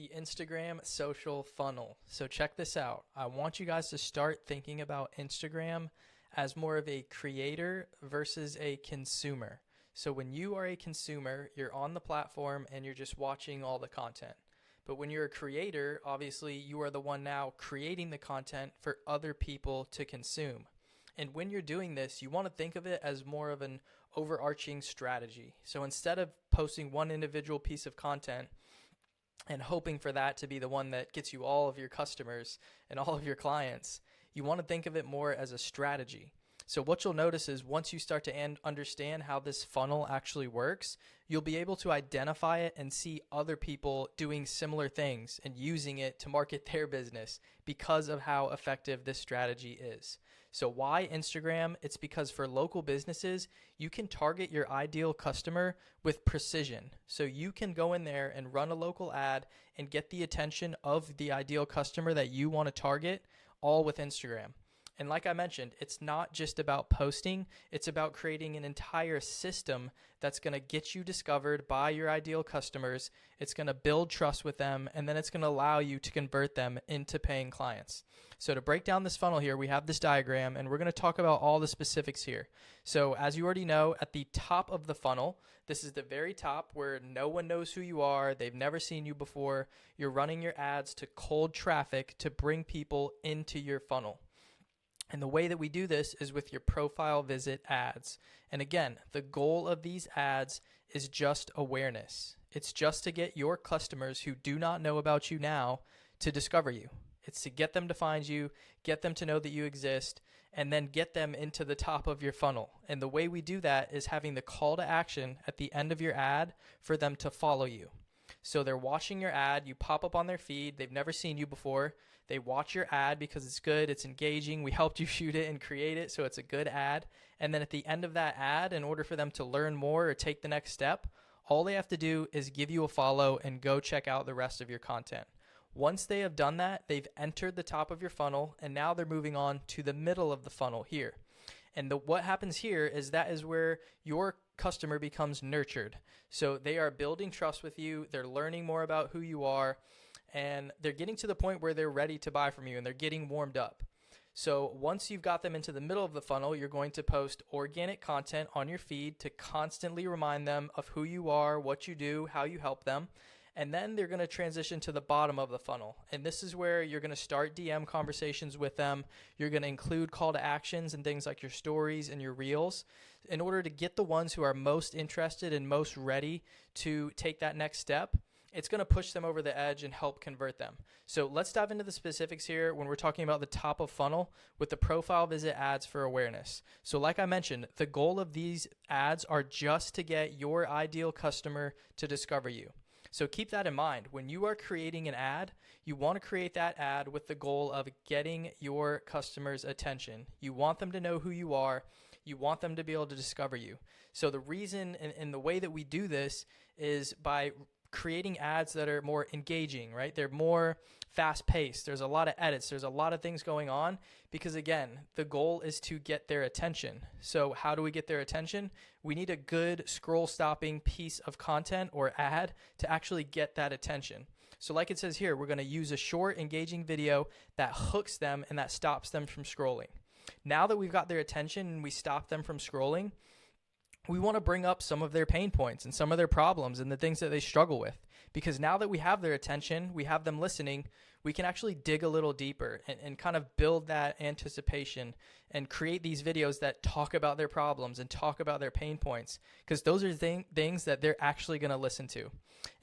the Instagram social funnel. So check this out. I want you guys to start thinking about Instagram as more of a creator versus a consumer. So when you are a consumer, you're on the platform and you're just watching all the content. But when you're a creator, obviously you are the one now creating the content for other people to consume. And when you're doing this, you want to think of it as more of an overarching strategy. So instead of posting one individual piece of content and hoping for that to be the one that gets you all of your customers and all of your clients, you want to think of it more as a strategy. So what you'll notice is once you start to understand how this funnel actually works, you'll be able to identify it and see other people doing similar things and using it to market their business because of how effective this strategy is. So why Instagram? It's because for local businesses, you can target your ideal customer with precision. So you can go in there and run a local ad and get the attention of the ideal customer that you want to target, all with Instagram. And like I mentioned, it's not just about posting, it's about creating an entire system that's going to get you discovered by your ideal customers. It's going to build trust with them, and then it's going to allow you to convert them into paying clients. So to break down this funnel here, we have this diagram, and we're going to talk about all the specifics here. So as you already know, at the top of the funnel, this is the very top where no one knows who you are. They've never seen you before. You're running your ads to cold traffic to bring people into your funnel. And the way that we do this is with your profile visit ads. And again, the goal of these ads is just awareness. It's just to get your customers who do not know about you now to discover you. It's to get them to find you, get them to know that you exist, and then get them into the top of your funnel. And the way we do that is having the call to action at the end of your ad for them to follow you. So they're watching your ad, you pop up on their feed, they've never seen you before. They watch your ad because it's good, it's engaging, we helped you shoot it and create it, so it's a good ad. And then at the end of that ad, in order for them to learn more or take the next step, all they have to do is give you a follow and go check out the rest of your content. Once they have done that, they've entered the top of your funnel, and now they're moving on to the middle of the funnel here. And what happens here is that is where your customer becomes nurtured. So they are building trust with you, they're learning more about who you are, and they're getting to the point where they're ready to buy from you and they're getting warmed up. So once you've got them into the middle of the funnel, you're going to post organic content on your feed to constantly remind them of who you are, what you do, how you help them. And then they're going to transition to the bottom of the funnel. And this is where you're going to start DM conversations with them. You're going to include call to actions and things like your stories and your reels in order to get the ones who are most interested and most ready to take that next step. It's going to push them over the edge and help convert them. So let's dive into the specifics here when we're talking about the top of funnel with the profile visit ads for awareness. So like I mentioned, the goal of these ads are just to get your ideal customer to discover you. So keep that in mind. When you are creating an ad, you want to create that ad with the goal of getting your customers' attention. You want them to know who you are. You want them to be able to discover you. So the reason and the way that we do this is by creating ads that are more engaging, right? They're more fast-paced. There's a lot of edits. There's a lot of things going on because, again, the goal is to get their attention. So how do we get their attention? We need a good scroll-stopping piece of content or ad to actually get that attention. So like it says here, we're going to use a short, engaging video that hooks them and that stops them from scrolling. Now that we've got their attention and we stop them from scrolling, we want to bring up some of their pain points and some of their problems and the things that they struggle with. Because now that we have their attention, we have them listening, we can actually dig a little deeper and kind of build that anticipation and create these videos that talk about their problems and talk about their pain points, because those are things that they're actually going to listen to.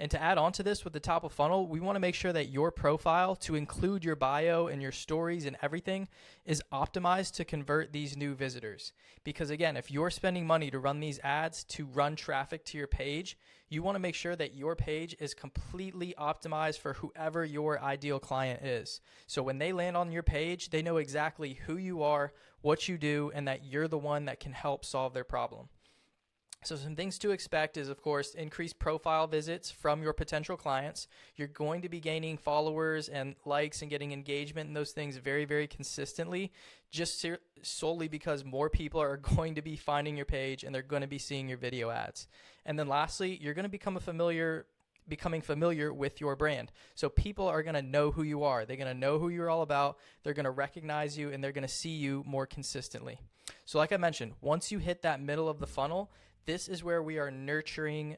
And to add on to this with the top of funnel, we want to make sure that your profile, to include your bio and your stories and everything, is optimized to convert these new visitors. Because again, if you're spending money to run these ads to run traffic to your page, you want to make sure that your page is completely optimized for whoever your ideal client is. So when they land on your page, they know exactly who you are, what you do, and that you're the one that can help solve their problem. So some things to expect is, of course, increased profile visits from your potential clients. You're going to be gaining followers and likes and getting engagement and those things very, very consistently, just solely because more people are going to be finding your page and they're going to be seeing your video ads. And then lastly, you're going to become a familiar becoming familiar with your brand. So people are going to know who you are. They're going to know who you're all about. They're going to recognize you, and they're going to see you more consistently. So like I mentioned, once you hit that middle of the funnel, this is where we are nurturing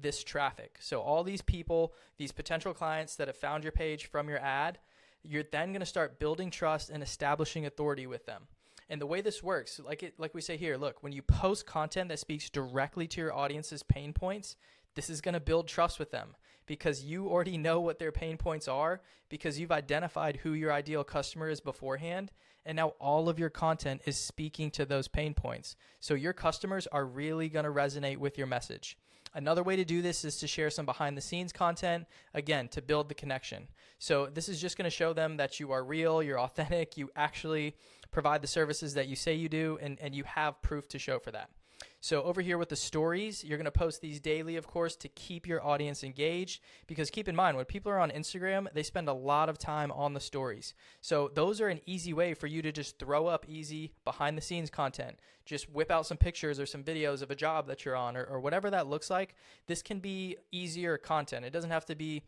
this traffic. So all these people, these potential clients that have found your page from your ad, you're then going to start building trust and establishing authority with them. And the way this works, like we say here, look, when you post content that speaks directly to your audience's pain points, this is going to build trust with them because you already know what their pain points are, because you've identified who your ideal customer is beforehand. And now all of your content is speaking to those pain points. So your customers are really going to resonate with your message. Another way to do this is to share some behind the scenes content, again, to build the connection. So this is just going to show them that you are real, you're authentic, you actually provide the services that you say you do, and you have proof to show for that. So over here with the stories, you're going to post these daily, of course, to keep your audience engaged, because keep in mind, when people are on Instagram, they spend a lot of time on the stories. So those are an easy way for you to just throw up easy behind the scenes content. Just whip out some pictures or some videos of a job that you're on, or whatever that looks like. This can be easier content. It doesn't have to be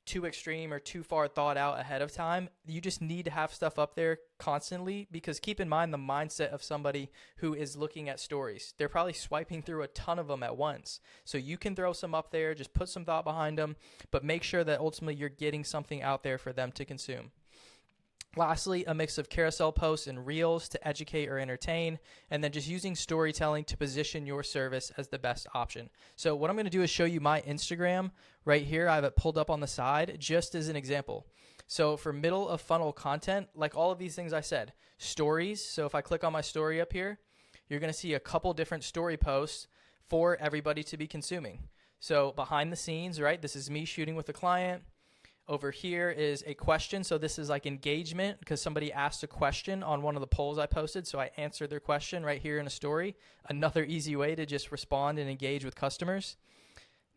too extreme or too far thought out ahead of time. You just need to have stuff up there constantly, because keep in mind the mindset of somebody who is looking at stories. They're probably swiping through a ton of them at once. So you can throw some up there, just put some thought behind them, but make sure that ultimately you're getting something out there for them to consume. Lastly, a mix of carousel posts and reels to educate or entertain, and then just using storytelling to position your service as the best option. So what I'm going to do is show you my Instagram right here. I have it pulled up on the side just as an example. So for middle of funnel content, like all of these things I said, stories. So if I click on my story up here, you're going to see a couple different story posts for everybody to be consuming. So behind the scenes, right? This is me shooting with a client. Over here is a question. So this is like engagement, because somebody asked a question on one of the polls I posted. So I answered their question right here in a story. Another easy way to just respond and engage with customers.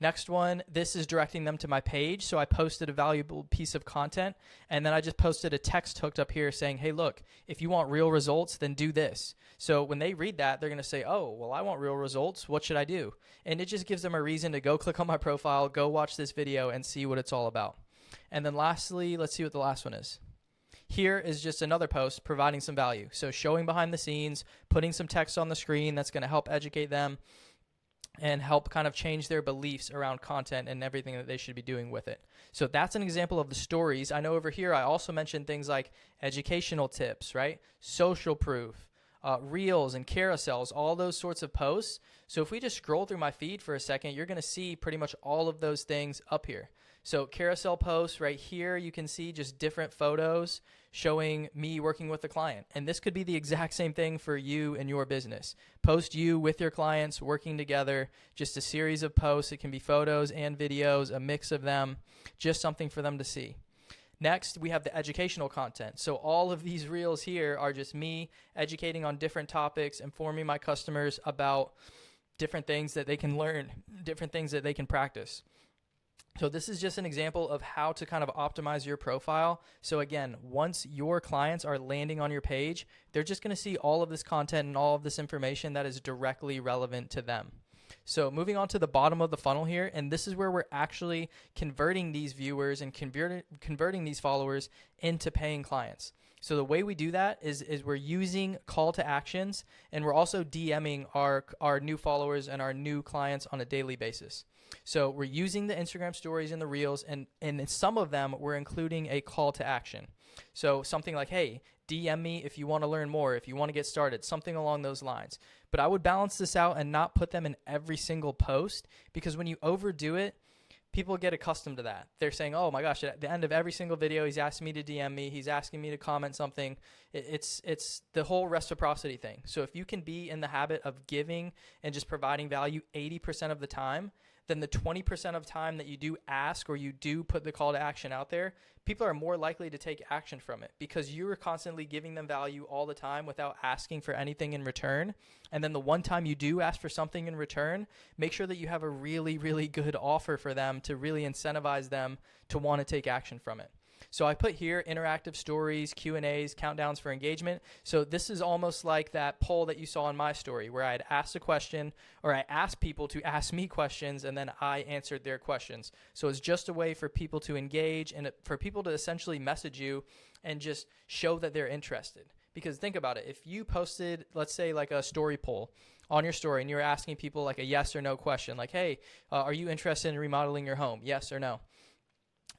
Next one, this is directing them to my page. So I posted a valuable piece of content, and then I just posted a text hooked up here saying, hey, look, if you want real results, then do this. So when they read that, they're going to say, oh, well, I want real results. What should I do? And it just gives them a reason to go click on my profile, go watch this video, and see what it's all about. And then lastly, let's see what the last one is. Here is just another post providing some value. So showing behind the scenes, putting some text on the screen that's going to help educate them and help kind of change their beliefs around content and everything that they should be doing with it. So that's an example of the stories. I know over here I also mentioned things like educational tips, right? Social proof, reels and carousels, all those sorts of posts. So if we just scroll through my feed for a second, you're going to see pretty much all of those things up here. So carousel posts right here, you can see just different photos showing me working with the client. And this could be the exact same thing for you and your business. Post you with your clients working together, just a series of posts. It can be photos and videos, a mix of them, just something for them to see. Next, we have the educational content. So all of these reels here are just me educating on different topics, informing my customers about different things that they can learn, different things that they can practice. So this is just an example of how to kind of optimize your profile. So again, once your clients are landing on your page, they're just going to see all of this content and all of this information that is directly relevant to them. So moving on to the bottom of the funnel here, and this is where we're actually converting these viewers and converting these followers into paying clients. So the way we do that is we're using call to actions, and we're also DMing our new followers and our new clients on a daily basis. So we're using the Instagram stories and the reels, and in some of them, we're including a call to action. So something like, hey, DM me if you want to learn more, if you want to get started, something along those lines. But I would balance this out and not put them in every single post, because when you overdo it, people get accustomed to that. They're saying, oh my gosh, at the end of every single video, he's asking me to DM me, he's asking me to comment something. It's the whole reciprocity thing. So if you can be in the habit of giving and just providing value 80% of the time, then the 20% of time that you do ask or you do put the call to action out there, people are more likely to take action from it, because you are constantly giving them value all the time without asking for anything in return. And then the one time you do ask for something in return, make sure that you have a really, really good offer for them to really incentivize them to want to take action from it. So I put here interactive stories, Q&As, countdowns for engagement. So this is almost like that poll that you saw in my story where I had asked a question, or I asked people to ask me questions and then I answered their questions. So it's just a way for people to engage and for people to essentially message you and just show that they're interested. Because think about it, if you posted, let's say like a story poll on your story and you're asking people like a yes or no question, like, hey, are you interested in remodeling your home? Yes or no?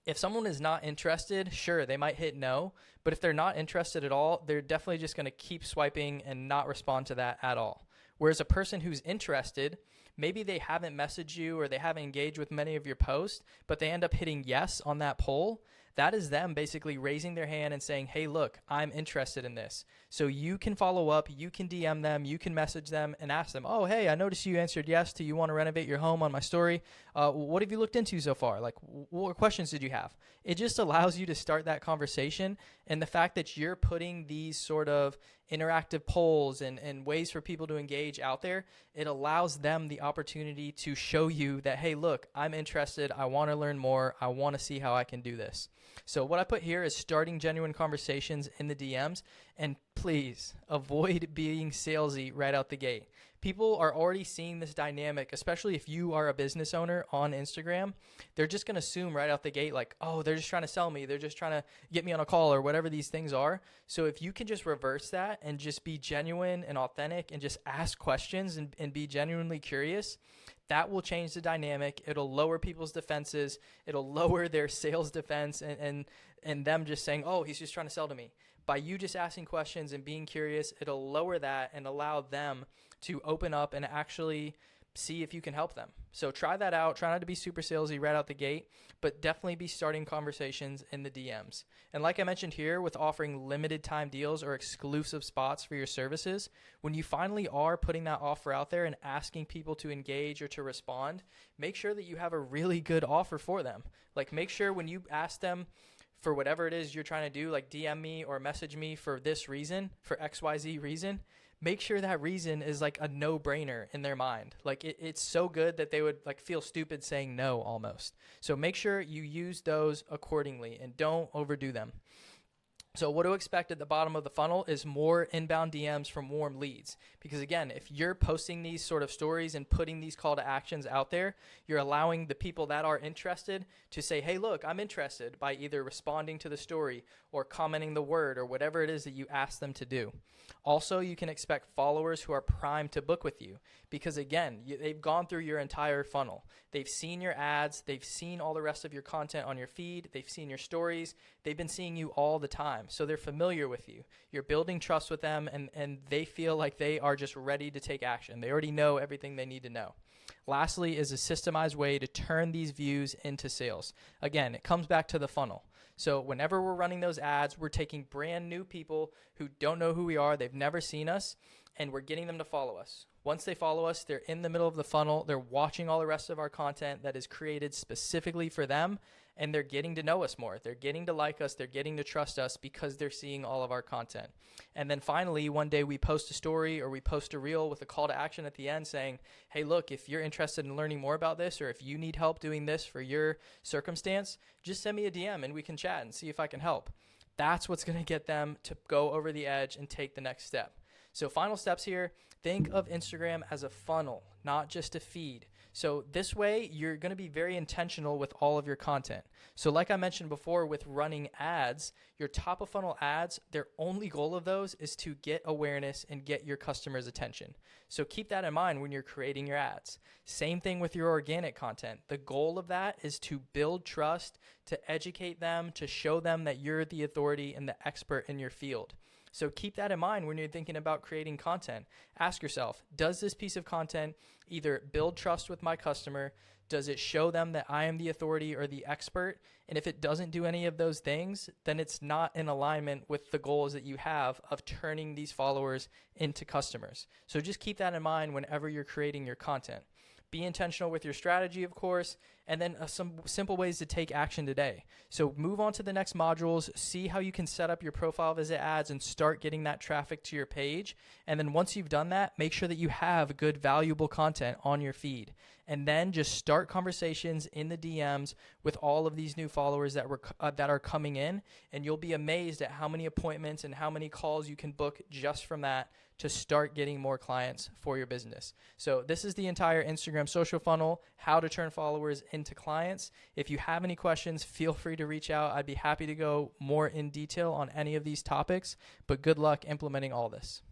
If someone is not interested, sure, they might hit no, but if they're not interested at all, they're definitely just going to keep swiping and not respond to that at all. Whereas a person who's interested, maybe they haven't messaged you or they haven't engaged with many of your posts, but they end up hitting yes on that poll. That is them basically raising their hand and saying, hey, look, I'm interested in this. So you can follow up, you can DM them, you can message them and ask them, oh, hey, I noticed you answered yes to you want to renovate your home on my story. What have you looked into so far? Like, what questions did you have? It just allows you to start that conversation. And the fact that you're putting these sort of interactive polls and ways for people to engage out there, it allows them the opportunity to show you that, hey, look, I'm interested. I want to learn more. I want to see how I can do this. So what I put here is starting genuine conversations in the DMs, and please avoid being salesy right out the gate. People are already seeing this dynamic, especially if you are a business owner on Instagram. They're just going to assume right out the gate like, oh, they're just trying to sell me. They're just trying to get me on a call or whatever these things are. So if you can just reverse that and just be genuine and authentic and just ask questions and be genuinely curious, that will change the dynamic. It'll lower people's defenses. It'll lower their sales defense and them just saying, oh, he's just trying to sell to me. By you just asking questions and being curious, it'll lower that and allow them to open up and actually see if you can help them. So try that out. Try not to be super salesy right out the gate, but definitely be starting conversations in the DMs. And like I mentioned here, with offering limited time deals or exclusive spots for your services, when you finally are putting that offer out there and asking people to engage or to respond, make sure that you have a really good offer for them. Like, make sure when you ask them for whatever it is you're trying to do, like DM me or message me for this reason, for XYZ reason, make sure that reason is like a no-brainer in their mind. Like it's so good that they would like feel stupid saying no almost. So make sure you use those accordingly and don't overdo them. So what to expect at the bottom of the funnel is more inbound DMs from warm leads. Because again, if you're posting these sort of stories and putting these call to actions out there, you're allowing the people that are interested to say, hey, look, I'm interested, by either responding to the story or commenting the word or whatever it is that you ask them to do. Also, you can expect followers who are primed to book with you because, again, they've gone through your entire funnel. They've seen your ads. They've seen all the rest of your content on your feed. They've seen your stories. They've been seeing you all the time. So they're familiar with you. You're building trust with them, and they feel like they are just ready to take action. They already know everything they need to know. Lastly is a systemized way to turn these views into sales. Again, it comes back to the funnel. So whenever we're running those ads, we're taking brand new people who don't know who we are, they've never seen us, and we're getting them to follow us. Once they follow us, they're in the middle of the funnel, they're watching all the rest of our content that is created specifically for them, and they're getting to know us more. They're getting to like us, they're getting to trust us because they're seeing all of our content. And then finally, one day we post a story or we post a reel with a call to action at the end saying, hey, look, if you're interested in learning more about this, or if you need help doing this for your circumstance, just send me a DM and we can chat and see if I can help. That's what's going to get them to go over the edge and take the next step. So final steps here, think of Instagram as a funnel, not just a feed. So this way, you're going to be very intentional with all of your content. So like I mentioned before with running ads, your top of funnel ads, their only goal of those is to get awareness and get your customers' attention. So keep that in mind when you're creating your ads. Same thing with your organic content. The goal of that is to build trust, to educate them, to show them that you're the authority and the expert in your field. So keep that in mind when you're thinking about creating content. Ask yourself, does this piece of content either build trust with my customer? Does it show them that I am the authority or the expert? And if it doesn't do any of those things, then it's not in alignment with the goals that you have of turning these followers into customers. So just keep that in mind whenever you're creating your content. Be intentional with your strategy, of course, and then some simple ways to take action today. So move on to the next modules, see how you can set up your profile visit ads and start getting that traffic to your page. And then once you've done that, make sure that you have good, valuable content on your feed. And then just start conversations in the DMs with all of these new followers that are coming in, and you'll be amazed at how many appointments and how many calls you can book just from that to start getting more clients for your business. So this is the entire Instagram social funnel, how to turn followers into clients. If you have any questions, feel free to reach out. I'd be happy to go more in detail on any of these topics, but good luck implementing all this.